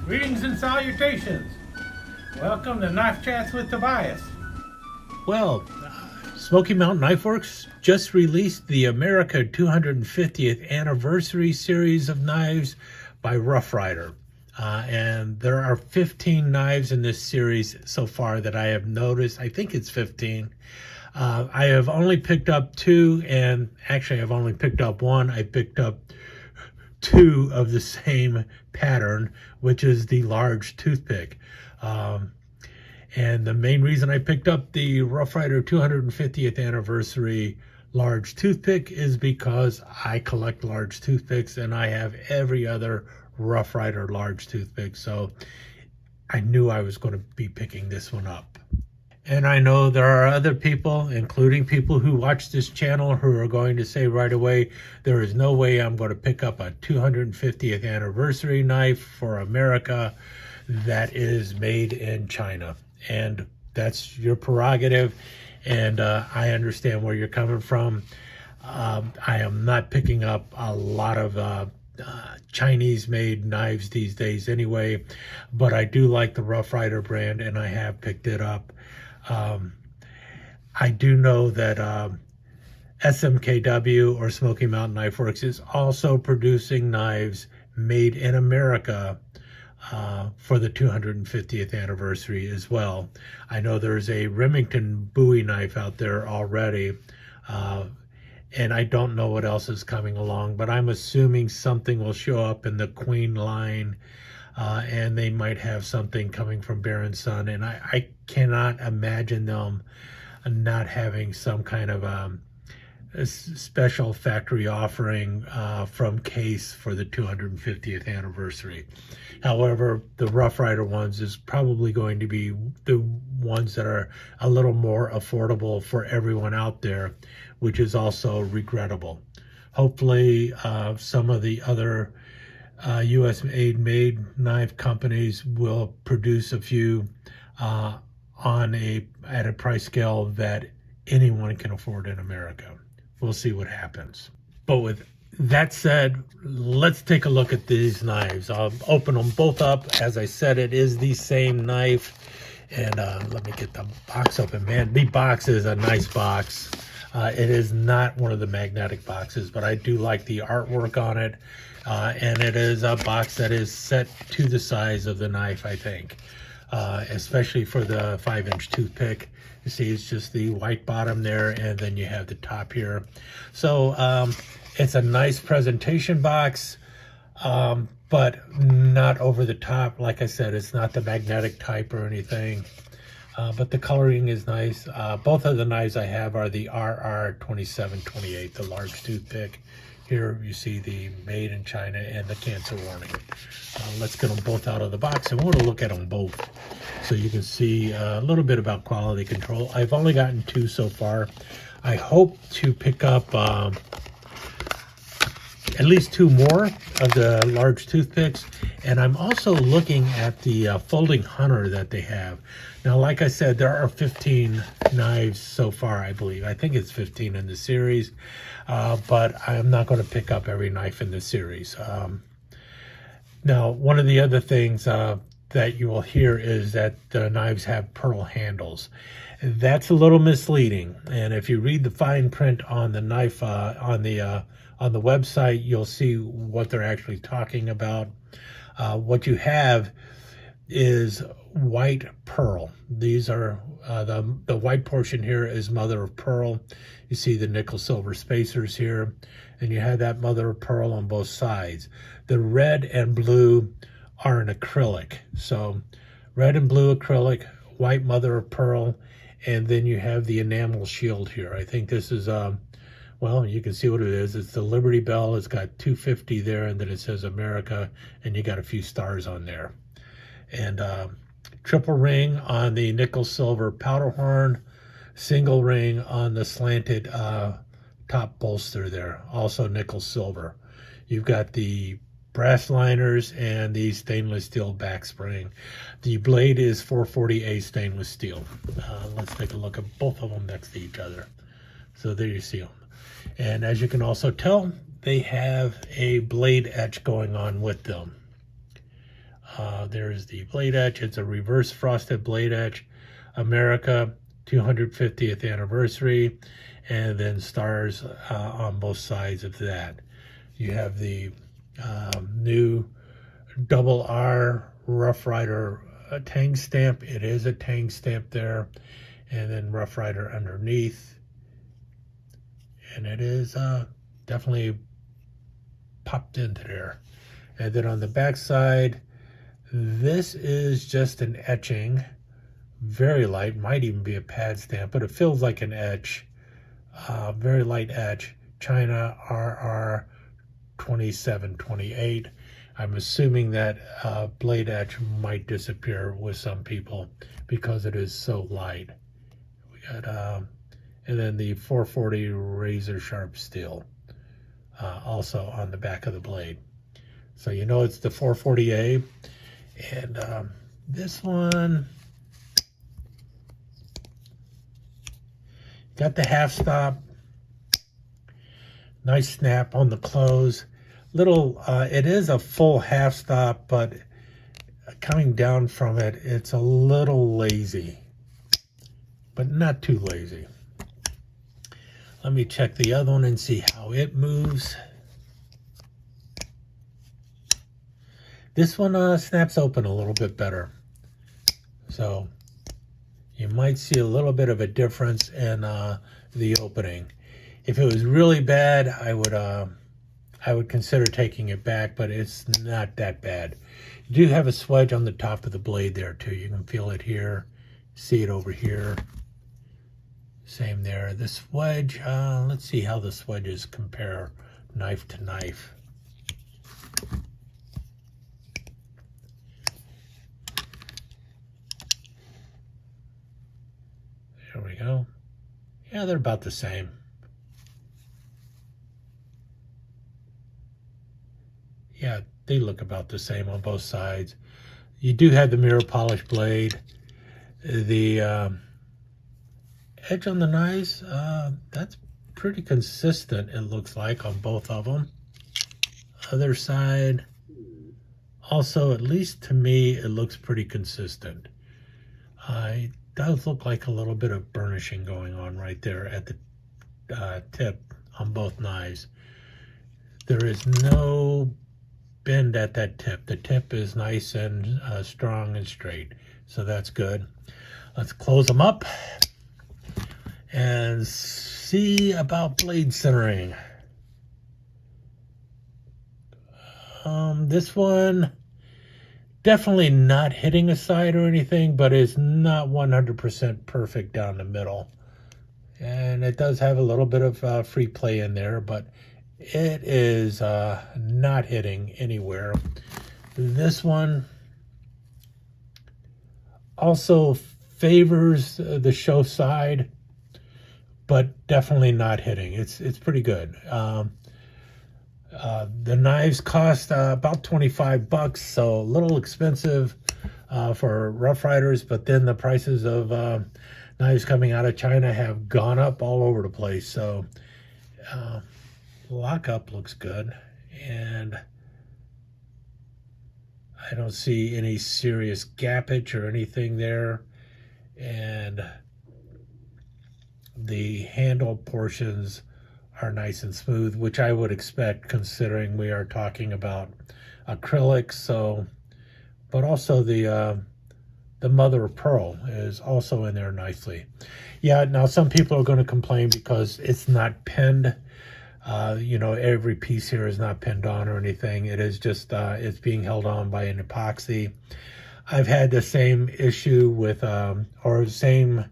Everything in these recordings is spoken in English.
Greetings and salutations. Welcome to Knife Chats with Tobias. Well, Smoky Mountain Knife Works just released the America 250th Anniversary series of knives by Rough Rider. And there are 15 knives in this series so far that I have noticed. I think it's 15. I have only picked up 2, and actually I've only picked up 1. I picked up 2 of the same pattern, which is the large toothpick. And the main reason I picked up the Rough Rider 250th Anniversary Large Toothpick is because I collect large toothpicks and I have every other Rough Rider large toothpick. So I knew I was going to be picking this one up. And I know there are other people, including people who watch this channel, who are going to say right away, there is no way I'm going to pick up a 250th anniversary knife for America that is made in China. And that's your prerogative, and I understand where you're coming from. I am not picking up a lot of Chinese-made knives these days anyway, but I do like the Rough Rider brand, and I have picked it up. I do know that SMKW, or Smoky Mountain Knife Works, is also producing knives made in America for the 250th anniversary as well. I know there's a Remington Bowie knife out there already, and I don't know what else is coming along, but I'm assuming something will show up in the Queen line, and they might have something coming from Bear & Son, and I cannot imagine them not having some kind of a special factory offering from Case for the 250th anniversary. However, the Rough Rider ones is probably going to be the ones that are a little more affordable for everyone out there, which is also regrettable. Hopefully, some of the other US-made knife companies will produce a few at a price scale that anyone can afford in America. We'll see what happens. But with that said, let's take a look at these knives. I'll open them both up. As I said, it is the same knife. And let me get the box open. Man, the box is a nice box. It is not one of the magnetic boxes, but I do like the artwork on it. And it is a box that is set to the size of the knife, I think. Especially for the 5-inch toothpick. You see, it's just the white bottom there, and then you have the top here. So it's a nice presentation box, but not over the top. Like I said, it's not the magnetic type or anything, but the coloring is nice. Both of the knives I have are the RR2728, the large toothpick. Here you see the made in China and the cancer warning. Let's get them both out of the box, and we're going to look at them both so you can see a little bit about quality control. I've only gotten 2 so far. I hope to pick up at least 2 more of the large toothpicks, and I'm also looking at the folding hunter that they have. Now, like I said, there are 15 knives so far, I believe. I think it's 15 in the series, but I'm not going to pick up every knife in the series. Now, one of the other things that you will hear is that the knives have pearl handles. That's a little misleading, and if you read the fine print on the knife on the website, you'll see what they're actually talking about. What you have is white pearl. These are the white portion here is mother of pearl. You see the nickel silver spacers here, and you have that mother of pearl on both sides. The red and blue are an acrylic. So red and blue acrylic, white mother of pearl, and then you have the enamel shield here. I think this is well, you can see what it is. It's the Liberty Bell. It's got 250 there, and then it says America, and you got a few stars on there. And triple ring on the nickel silver powder horn, single ring on the slanted top bolster there, also nickel silver. You've got the brass liners and the stainless steel back spring. The blade is 440A stainless steel. Let's take a look at both of them next to each other. So there you see them. And as you can also tell, they have a blade etch going on with them. There's the blade edge. It's a reverse frosted blade edge. America 250th anniversary, and then stars on both sides of that. You have the new double R Rough Rider Tang stamp. It is a Tang stamp there, and then Rough Rider underneath, and it is definitely popped into there. And then on the back side, this is just an etching, very light, might even be a pad stamp, but it feels like an etch, very light etch, China RR2728. I'm assuming that blade etch might disappear with some people because it is so light. We got, and then the 440 razor sharp steel, also on the back of the blade. So you know it's the 440A. And this one got the half stop, nice snap on the close. Little, it is a full half stop, but coming down from it, it's a little lazy, but not too lazy. Let me check the other one and see how it moves. This one snaps open a little bit better. So you might see a little bit of a difference in the opening. If it was really bad, I would consider taking it back, but it's not that bad. You do have a swedge on the top of the blade there too. You can feel it here, see it over here. Same there. The swedge, let's see how the swedges compare knife to knife. There we go. Yeah, they're about the same. Yeah, they look about the same on both sides. You do have the mirror polish blade. The edge on the knives, that's pretty consistent, it looks like, on both of them. Other side, also, at least to me, it looks pretty consistent. It does look like a little bit of burnishing going on right there at the tip on both knives. There is no bend at that tip. The tip is nice and strong and straight, so that's good. Let's close them up and see about blade centering. This one, definitely not hitting a side or anything, but it's not 100% perfect down the middle. And it does have a little bit of free play in there, but it is not hitting anywhere. This one also favors the show side, but definitely not hitting. It's pretty good. The knives cost about 25 bucks, so a little expensive for Rough Riders, but then the prices of knives coming out of China have gone up all over the place. So lockup looks good, and I don't see any serious gappage or anything there. And the handle portions are nice and smooth, which I would expect considering we are talking about acrylic. So, but also the mother of pearl is also in there nicely. Yeah, now some people are going to complain because it's not pinned. You know, every piece here is not pinned on or anything. It is just, it's being held on by an epoxy. I've had the same issue with, or same,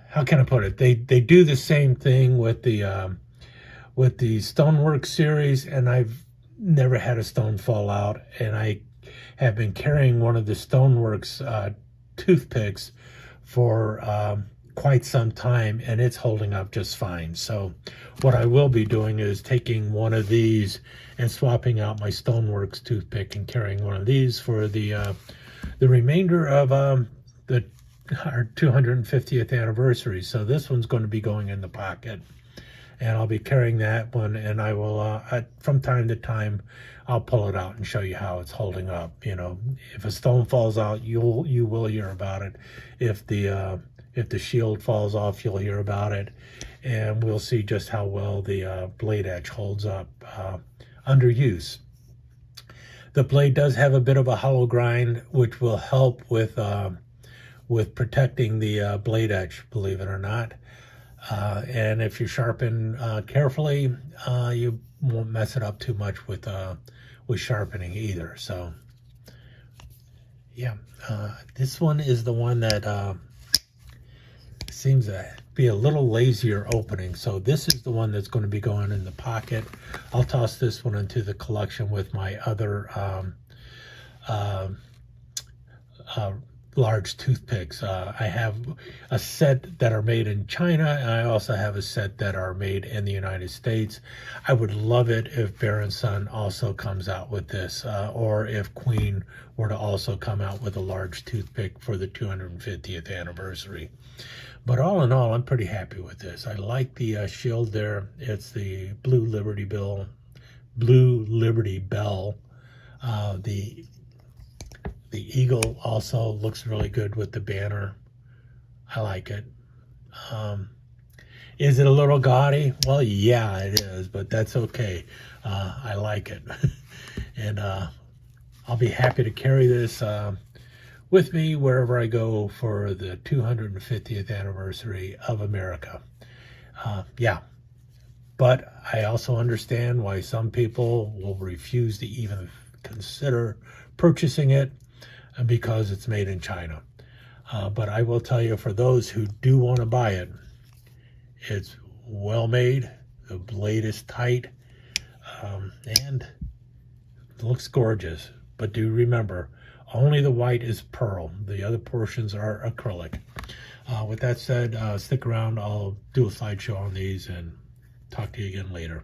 how can I put it? They do the same thing with the Stonework series, and I've never had a stone fall out. And I have been carrying one of the Stoneworks toothpicks for quite some time, and it's holding up just fine. So what I will be doing is taking one of these and swapping out my Stoneworks toothpick and carrying one of these for the remainder of our 250th anniversary. So this one's going to be going in the pocket. and I'll be carrying that one, and I will from time to time I'll pull it out and show you how it's holding up. You know, if a stone falls out, you will hear about it. If the shield falls off, you'll hear about it, and we'll see just how well the blade edge holds up under use. The blade does have a bit of a hollow grind, which will help with protecting the blade edge, believe it or not. And if you sharpen carefully, you won't mess it up too much with sharpening either. So yeah, this one is the one that seems to be a little lazier opening. So this is the one that's going to be going in the pocket. I'll toss this one into the collection with my other large toothpicks. I have a set that are made in China, and I also have a set that are made in the United States. I would love it if Bear & Son also comes out with this, or if Queen were to also come out with a large toothpick for the 250th anniversary. But all in all, I'm pretty happy with this. I like the shield there. It's the Blue Liberty Bell. The eagle also looks really good with the banner. I like it. Is it a little gaudy? Well, yeah, it is, but that's okay. I like it. And I'll be happy to carry this with me wherever I go for the 250th anniversary of America. Yeah, but I also understand why some people will refuse to even consider purchasing it because it's made in China. But I will tell you, for those who do want to buy it, it's well made, the blade is tight, and it looks gorgeous. But do remember, only the white is pearl. The other portions are acrylic. With that said, stick around. I'll do a slideshow on these and talk to you again later.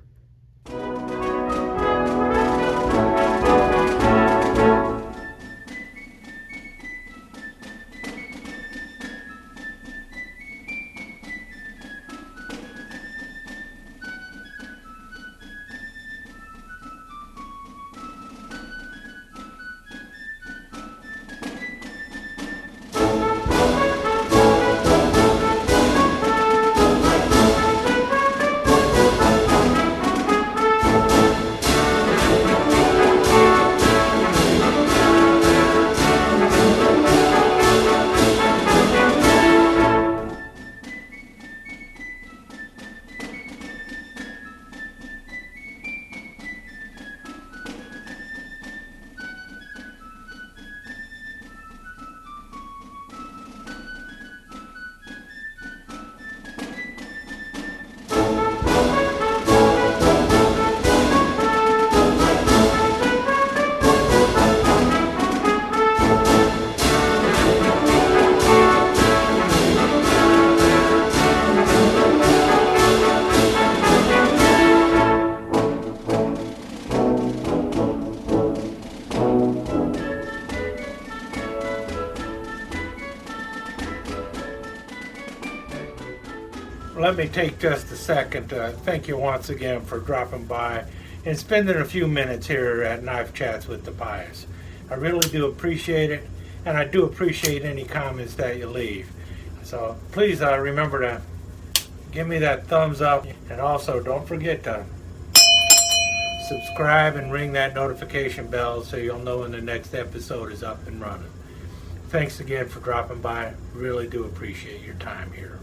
Let me take just a second to thank you once again for dropping by and spending a few minutes here at Knife Chats with the Pious. I really do appreciate it, and I do appreciate any comments that you leave. So please remember to give me that thumbs up, and also don't forget to subscribe and ring that notification bell so you'll know when the next episode is up and running. Thanks again for dropping by. Really do appreciate your time here.